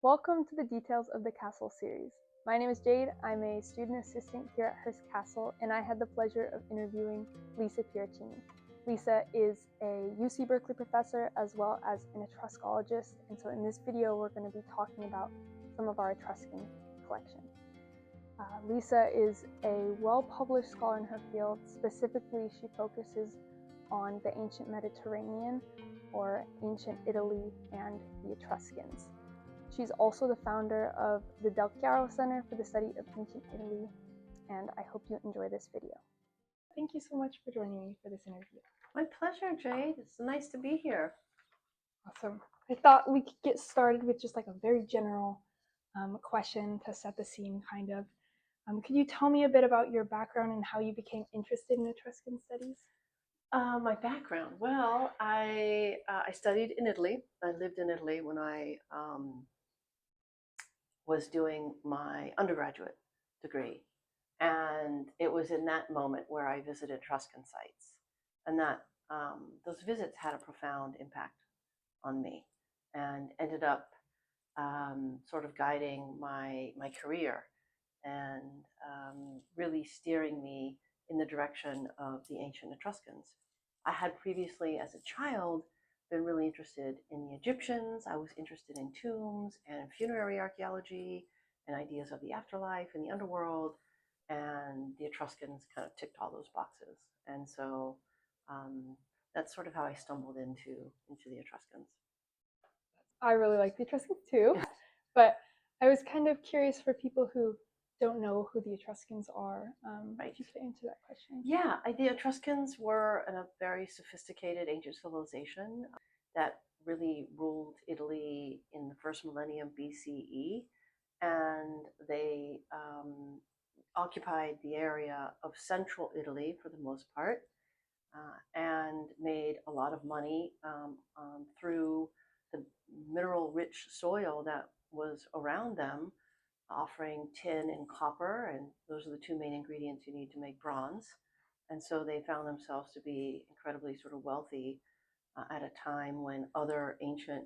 Welcome to the Details of the Castle series. My name is Jade. I'm a student assistant here at Hearst Castle, and I had the pleasure of interviewing Lisa Pieraccini. Lisa is a UC Berkeley professor as well as an Etruscologist, and so in this video we're going to be talking about some of our Etruscan collection. Lisa is a well-published scholar in her field. Specifically, she focuses on the ancient Mediterranean, or ancient Italy, and the Etruscans. She's also the founder of the Bucchero Center for the Study of Ancient Italy, and I hope you enjoy this video. Thank you so much for joining me for this interview. My pleasure, Jade. It's nice to be here. Awesome. I thought we could get started with just like a very general question to set the scene, kind of. Could you tell me a bit about your background and how you became interested in Etruscan studies? My background. Well, I studied in Italy. I lived in Italy when I was doing my undergraduate degree. And it was in that moment where I visited Etruscan sites. And that those visits had a profound impact on me and ended up sort of guiding my career and really steering me in the direction of the ancient Etruscans. I had previously, as a child, been really interested in the Egyptians. I was interested in tombs and funerary archaeology and ideas of the afterlife and the underworld. And the Etruscans kind of ticked all those boxes. And so that's sort of how I stumbled into the Etruscans. I really like the Etruscans too, but I was kind of curious for people who don't know who the Etruscans are. Right. If you could answer that question. Yeah, the Etruscans were a very sophisticated ancient civilization that really ruled Italy in the first millennium BCE, and they occupied the area of central Italy for the most part, and made a lot of money through the mineral-rich soil that was around them, offering tin and copper, and those are the two main ingredients you need to make bronze. And so they found themselves to be incredibly sort of wealthy at a time when other ancient,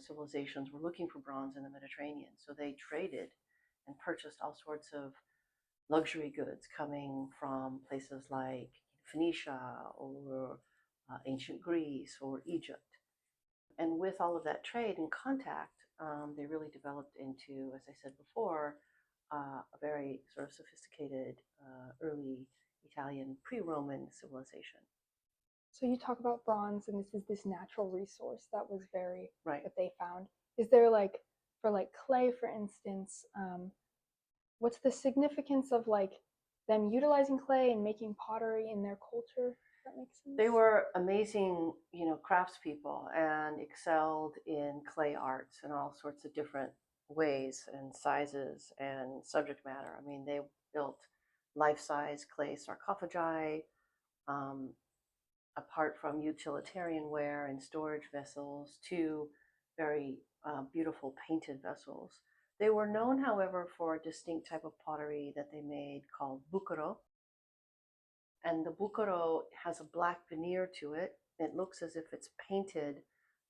civilizations were looking for bronze in the Mediterranean. So they traded and purchased all sorts of luxury goods coming from places like Phoenicia or ancient Greece or Egypt. And with all of that trade and contact, they really developed into, as I said before, a very sort of sophisticated early Italian pre-Roman civilization. So you talk about bronze, and this is this natural resource that was very right. that they found. Is there like for like clay, for instance? What's the significance of like them utilizing clay and making pottery in their culture? If that makes sense. They were amazing, craftspeople and excelled in clay arts in all sorts of different ways and sizes and subject matter. I mean, they built life-size clay sarcophagi, apart from utilitarian ware and storage vessels, to very beautiful painted vessels. They were known, however, for a distinct type of pottery that they made called Bucchero. And the Bucchero has a black veneer to it. It looks as if it's painted,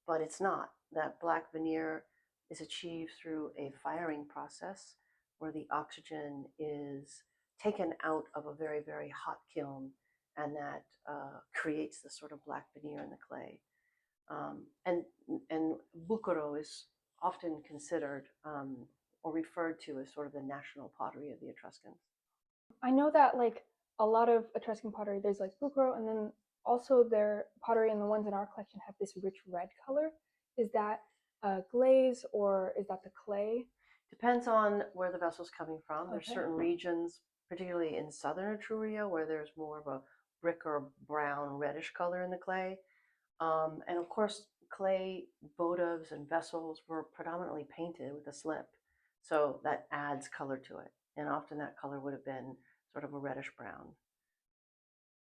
but it's not. That black veneer is achieved through a firing process where the oxygen is taken out of a very, very hot kiln, and that creates the sort of black veneer in the clay. And Bucchero is often considered or referred to as sort of the national pottery of the Etruscans. I know that like a lot of Etruscan pottery, there's like Bucchero, and then also their pottery and the ones in our collection have this rich red color. Is that glaze or is that the clay? Depends on where the vessel's coming from. Okay. There's certain regions, particularly in southern Etruria, where there's more of a brick or brown reddish color in the clay. And of course, clay votives and vessels were predominantly painted with a slip. So that adds color to it. And often that color would have been sort of a reddish brown.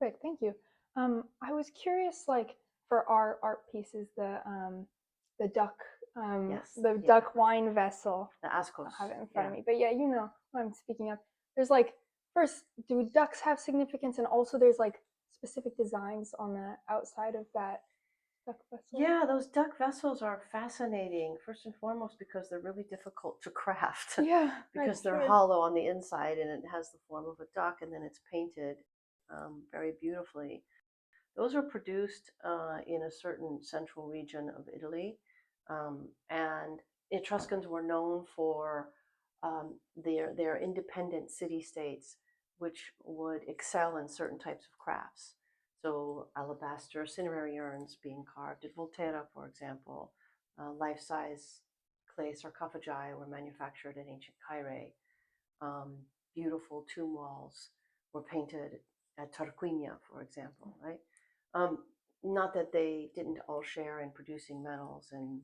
Perfect, thank you. I was curious, like for our art pieces, the duck, duck wine vessel. The Askos. I have it in front of me, but yeah, you know what I'm speaking of. There's like, first, do ducks have significance? And also there's like specific designs on the outside of that duck vessels? Yeah, those duck vessels are fascinating, first and foremost because they're really difficult to craft. Yeah, because I'm they're sure. hollow on the inside and it has the form of a duck and then it's painted very beautifully. Those are produced in a certain central region of Italy. And Etruscans were known for their independent city states, which would excel in certain types of crafts. So, alabaster cinerary urns being carved at Volterra, for example, life size clay sarcophagi were manufactured at ancient Caire. Um, Beautiful tomb walls were painted at Tarquinia, for example, right? Um, Not that they didn't all share in producing metals and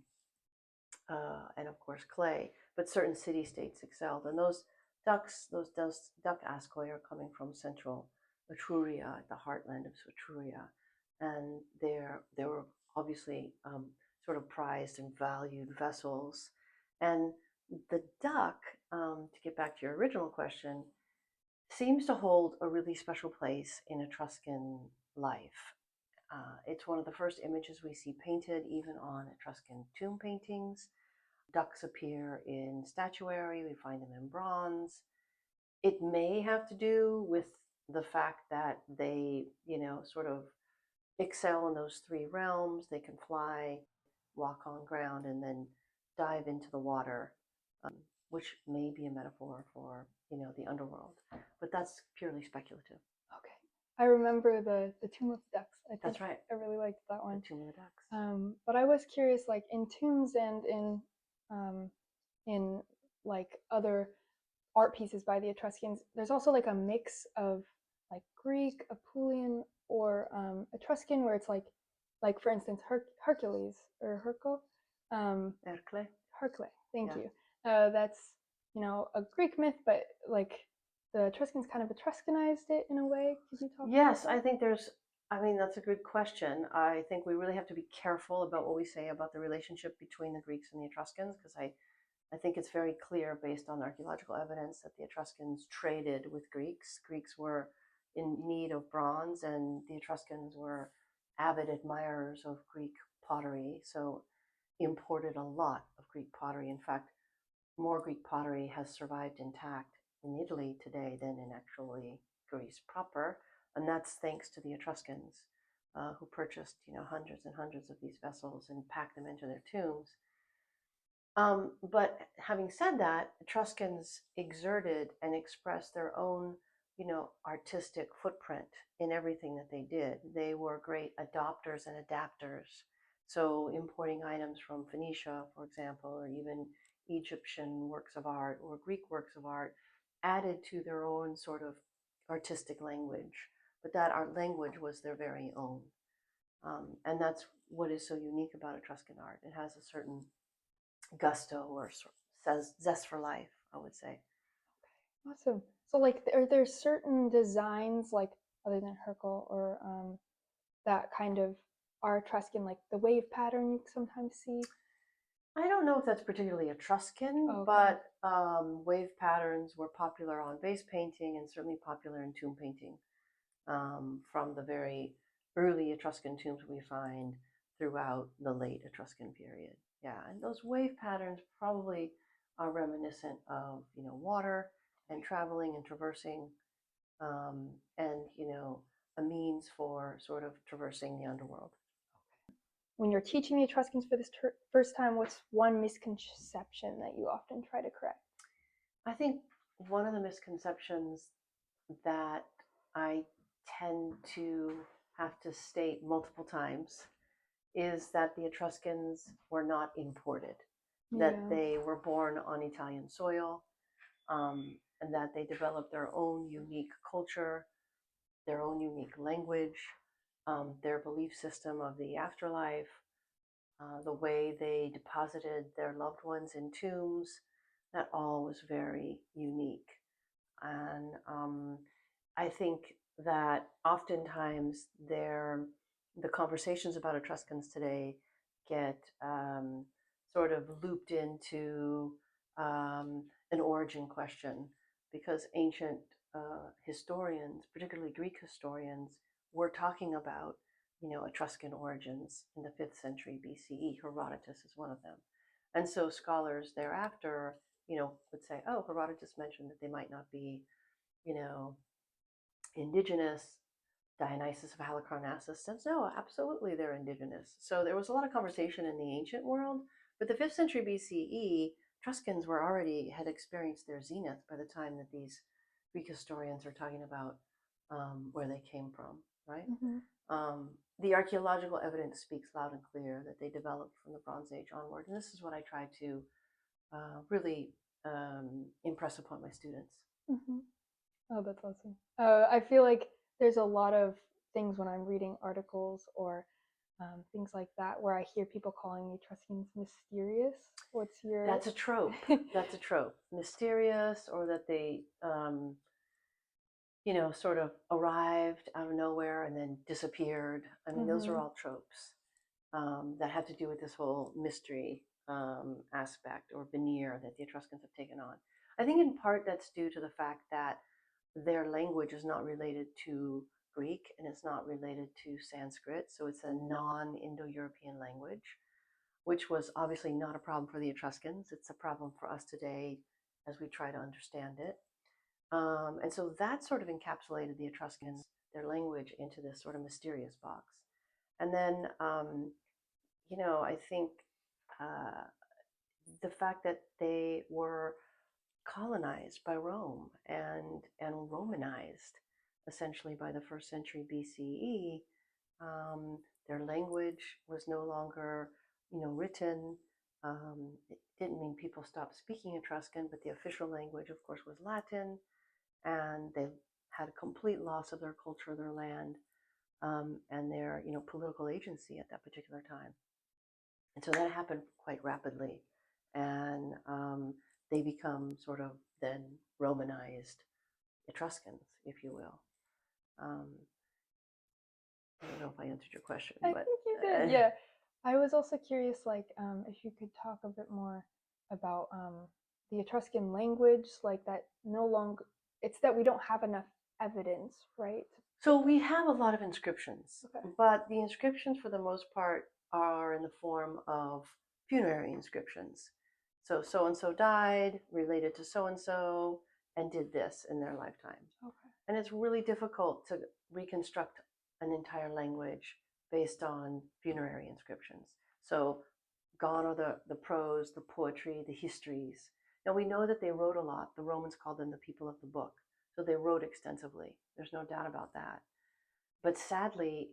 of course clay, but certain city states excelled. And those duck ascoi are coming from central Etruria, the heartland of Etruria, and they were obviously sort of prized and valued vessels. And the duck, to get back to your original question, seems to hold a really special place in Etruscan life. It's one of the first images we see painted, even on Etruscan tomb paintings. Ducks appear in statuary, we find them in bronze. It may have to do with the fact that they, sort of excel in those three realms. They can fly, walk on ground, and then dive into the water, which may be a metaphor for, the underworld. But that's purely speculative. Okay. I remember the Tomb of Ducks. That's right. I really liked that one. The Tomb of the Ducks. But I was curious, like in tombs and in like other art pieces by the Etruscans, there's also like a mix of like Greek, Apulian, or Etruscan, where it's like for instance, Hercules or Herco. Hercle. Hercle. Thank Yeah. you. That's a Greek myth, but like the Etruscans kind of Etruscanized it in a way. Could you talk? Yes, I think that's a good question. I think we really have to be careful about what we say about the relationship between the Greeks and the Etruscans, because I think it's very clear based on archaeological evidence that the Etruscans traded with Greeks. Greeks were in need of bronze, and the Etruscans were avid admirers of Greek pottery, so imported a lot of Greek pottery. In fact, more Greek pottery has survived intact in Italy today than in actually Greece proper, and that's thanks to the Etruscans, who purchased hundreds and hundreds of these vessels and packed them into their tombs. But having said that, Etruscans exerted and expressed their own, artistic footprint in everything that they did. They were great adopters and adapters. So importing items from Phoenicia, for example, or even Egyptian works of art or Greek works of art, added to their own sort of artistic language. But that art language was their very own. And that's what is so unique about Etruscan art. It has a certain gusto or says zest for life, I would say. Awesome. So like are there certain designs like other than Hercule or that kind of are Etruscan, like the wave pattern you sometimes see? I don't know if that's particularly Etruscan, Okay. but wave patterns were popular on vase painting and certainly popular in tomb painting, from the very early Etruscan tombs we find throughout the late Etruscan period. Yeah, and those wave patterns probably are reminiscent of water and traveling and traversing, and a means for sort of traversing the underworld. When you're teaching the Etruscans for this first time, what's one misconception that you often try to correct? I think one of the misconceptions that I tend to have to state multiple times is that the Etruscans were not imported, that they were born on Italian soil, and that they developed their own unique culture, their own unique language, their belief system of the afterlife, the way they deposited their loved ones in tombs. That all was very unique. And I think that oftentimes the conversations about Etruscans today get sort of looped into an origin question, because ancient historians, particularly Greek historians, were talking about Etruscan origins in the 5th century BCE. Herodotus is one of them. And so scholars thereafter, would say, oh, Herodotus mentioned that they might not be, indigenous. Dionysius of Halicarnassus says, no, absolutely they're indigenous. So there was a lot of conversation in the ancient world, but the 5th century BCE, Etruscans had experienced their zenith by the time that these Greek historians are talking about where they came from, right? The archaeological evidence speaks loud and clear that they developed from the Bronze Age onward, and this is what I try to really impress upon my students. Oh, that's awesome. I feel like there's a lot of things when I'm reading articles or things like that where I hear people calling the Etruscans mysterious. What's your... That's a trope. That's a trope. Mysterious, or that they, sort of arrived out of nowhere and then disappeared. I mean, those are all tropes that have to do with this whole mystery aspect or veneer that the Etruscans have taken on. I think in part that's due to the fact that their language is not related to Greek and it's not related to Sanskrit, so it's a non-Indo-European language, which was obviously not a problem for the Etruscans. It's a problem for us today as we try to understand it. And so that sort of encapsulated the Etruscans, their language, into this sort of mysterious box. And then, I think the fact that they were colonized by Rome and Romanized essentially by the 1st century BCE. Their language was no longer, written. It didn't mean people stopped speaking Etruscan, but the official language, of course, was Latin, and they had a complete loss of their culture, their land, and their, political agency at that particular time. And so that happened quite rapidly, and they become sort of then Romanized Etruscans, if you will. I don't know if I answered your question. I think you did, yeah. I was also curious, like, if you could talk a bit more about the Etruscan language, like that no longer, it's that we don't have enough evidence, right? So we have a lot of inscriptions, but the inscriptions for the most part are in the form of funerary inscriptions. So so-and-so died, related to so-and-so, and did this in their lifetime. And it's really difficult to reconstruct an entire language based on funerary inscriptions. So gone are the prose, the poetry, the histories. Now we know that they wrote a lot. The Romans called them the people of the book. So they wrote extensively. There's no doubt about that. But sadly,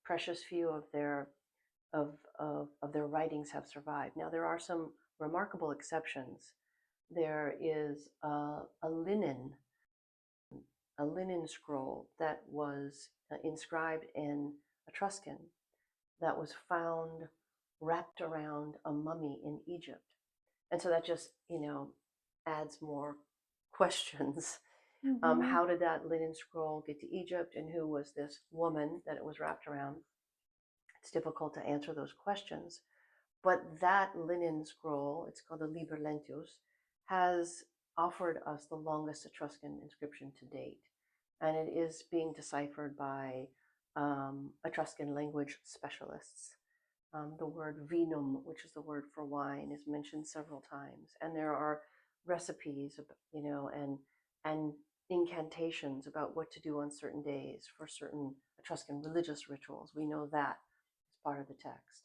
precious few of their writings have survived. Now there are some remarkable exceptions. There is a linen scroll that was inscribed in Etruscan that was found wrapped around a mummy in Egypt. And so that just, adds more questions. How did that linen scroll get to Egypt, and who was this woman that it was wrapped around? It's difficult to answer those questions. But that linen scroll, it's called the Liber Lentius, has offered us the longest Etruscan inscription to date. And it is being deciphered by Etruscan language specialists. The word vinum, which is the word for wine, is mentioned several times. And there are recipes, and incantations about what to do on certain days for certain Etruscan religious rituals. We know that is part of the text.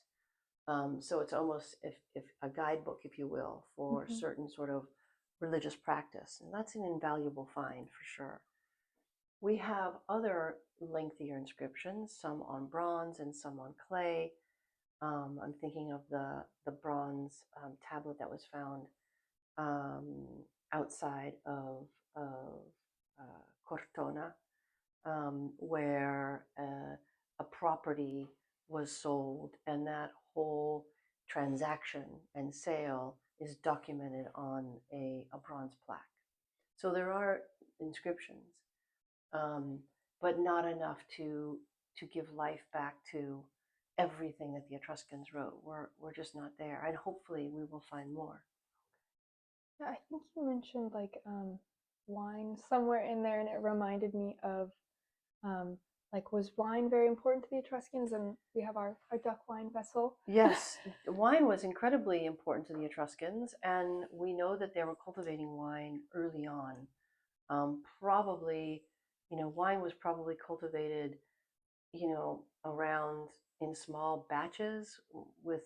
So it's almost if a guidebook, if you will, for certain sort of religious practice. And that's an invaluable find for sure. We have other lengthier inscriptions, some on bronze and some on clay. I'm thinking of the bronze tablet that was found outside of Cortona, where a property was sold, and that whole transaction and sale is documented on a bronze plaque. So there are inscriptions, but not enough to give life back to everything that the Etruscans wrote. We're just not there, and hopefully we will find more. Yeah, I think you mentioned like wine somewhere in there, and it reminded me of Like, was wine very important to the Etruscans? And we have our duck wine vessel. Yes, wine was incredibly important to the Etruscans, and we know that they were cultivating wine early on. Probably, wine was probably cultivated, around in small batches with,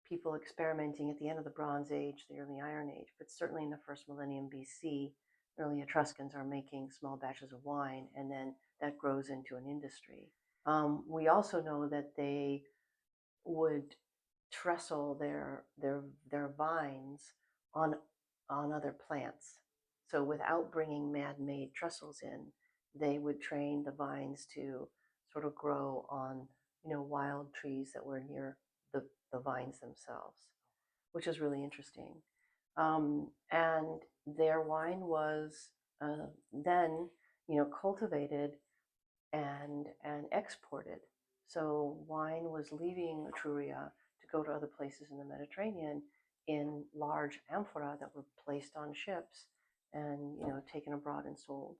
people experimenting at the end of the Bronze Age, the early Iron Age, but certainly in the first millennium BC, early Etruscans are making small batches of wine, and then that grows into an industry. We also know that they would trestle their vines on other plants. So without bringing man-made trestles in, they would train the vines to sort of grow on wild trees that were near the vines themselves, which is really interesting. And their wine was then cultivated and exported. So wine was leaving Etruria to go to other places in the Mediterranean in large amphora that were placed on ships and taken abroad and sold.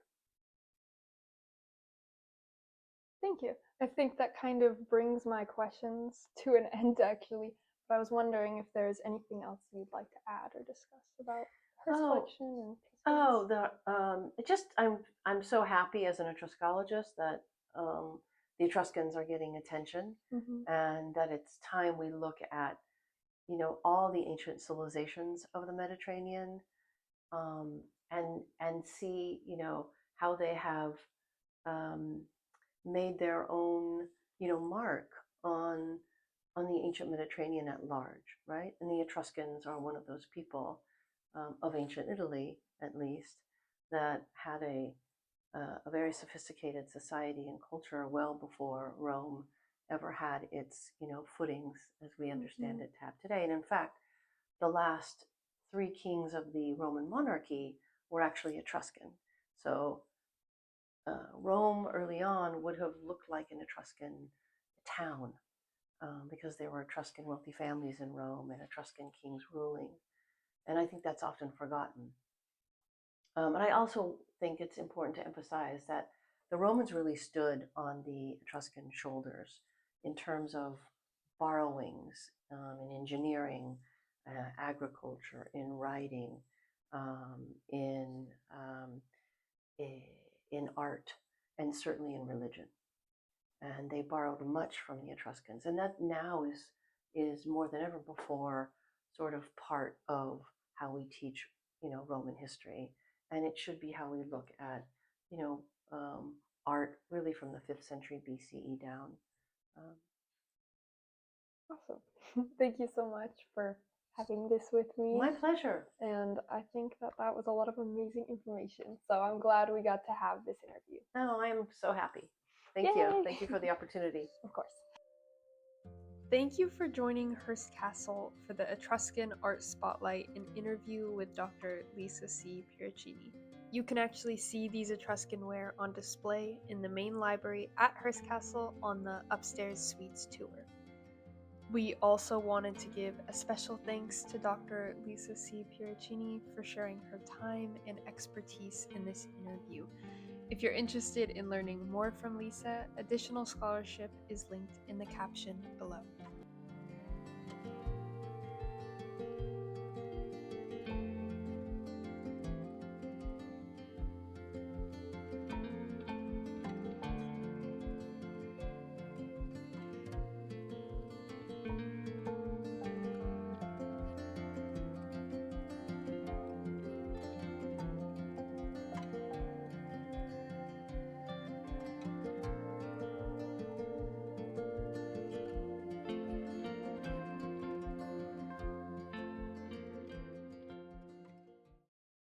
Thank you. I think that kind of brings my questions to an end, actually. But I was wondering if there's anything else you'd like to add or discuss about Hearst collection and I'm so happy as an Etruscologist that the Etruscans are getting attention, and that it's time we look at all the ancient civilizations of the Mediterranean, and see how they have made their own mark on the ancient Mediterranean at large, right? And the Etruscans are one of those people of ancient Italy, at least, that had a very sophisticated society and culture well before Rome ever had its footings as we understand it to have today. And in fact, the last 3 kings of the Roman monarchy were actually Etruscan. So Rome early on would have looked like an Etruscan town, because there were Etruscan wealthy families in Rome and Etruscan kings ruling. And I think that's often forgotten. And I also think it's important to emphasize that the Romans really stood on the Etruscan shoulders in terms of borrowings in engineering, agriculture, in writing, in art, and certainly in religion. And they borrowed much from the Etruscans, and that now is more than ever before sort of part of how we teach Roman history, and it should be how we look at art really from the 5th century BCE down. Awesome. Thank you so much for having this with me. My pleasure. And I think that was a lot of amazing information. So I'm glad we got to have this interview. Oh, I'm so happy. Thank you. Thank you for the opportunity. Of course. Thank you for joining Hearst Castle for the Etruscan Art Spotlight, an interview with Dr. Lisa C. Pieraccini. You can actually see these Etruscan ware on display in the main library at Hearst Castle on the Upstairs Suites tour. We also wanted to give a special thanks to Dr. Lisa C. Pieraccini for sharing her time and expertise in this interview. If you're interested in learning more from Lisa, additional scholarship is linked in the caption below.